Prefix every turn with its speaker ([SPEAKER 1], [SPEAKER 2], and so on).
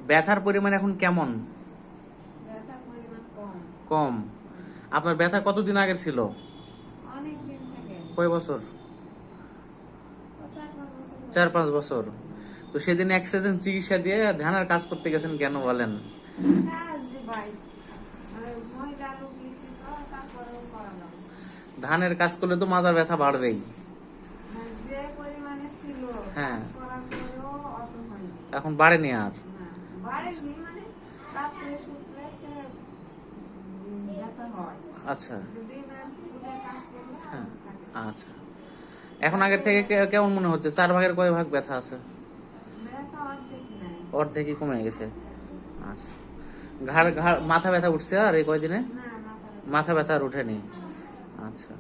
[SPEAKER 1] ব্যথার পরিমাণ এখন কেমন?
[SPEAKER 2] ব্যথার পরিমাণ কম।
[SPEAKER 1] কম। আপনার ব্যথা কতদিন আগের ছিল?
[SPEAKER 2] অনেক দিন থেকে।
[SPEAKER 1] কয় বছর?
[SPEAKER 2] 4-5 বছর হলো।
[SPEAKER 1] 4-5 বছর। তো সেদিন এক্সারসাইজ চিকিৎসা দিয়ে ধ্যানের কাজ করতে গেছেন কেন বলেন?
[SPEAKER 2] কাজ যে ভাই, ময়দা লোক লিখছি তো, তারপরেও করা লাগছে।
[SPEAKER 1] ধানের কাজ করলে তো মাজার ব্যথা বাড়বেই।
[SPEAKER 2] যে পরিমাণে ছিল,
[SPEAKER 1] হ্যাঁ।
[SPEAKER 2] কাজ করার পরেও অত হয়নি।
[SPEAKER 1] এখন বাড়েনি আর।
[SPEAKER 2] না, বাড়েনি মানে রাত্রে শুতে ব্যথা হয়।
[SPEAKER 1] আচ্ছা।
[SPEAKER 2] দিনে উঠে কাজ করলে আর
[SPEAKER 1] হ্যাঁ।
[SPEAKER 2] থাকে।
[SPEAKER 1] আচ্ছা, এখন আগের থেকে কেমন মনে হচ্ছে? 4 ভাগের কয় ভাগ ব্যথা আছে?
[SPEAKER 2] ব্যথা অর্ধেক নাই।
[SPEAKER 1] অর্ধেকই কমে গেছে। আচ্ছা, ঘাড় ঘাড় মাথা ব্যথা উঠছে আর এই কয়দিনে?
[SPEAKER 2] না, মাথা ব্যথা।
[SPEAKER 1] মাথা ব্যথা আর উঠেনি। আচ্ছা।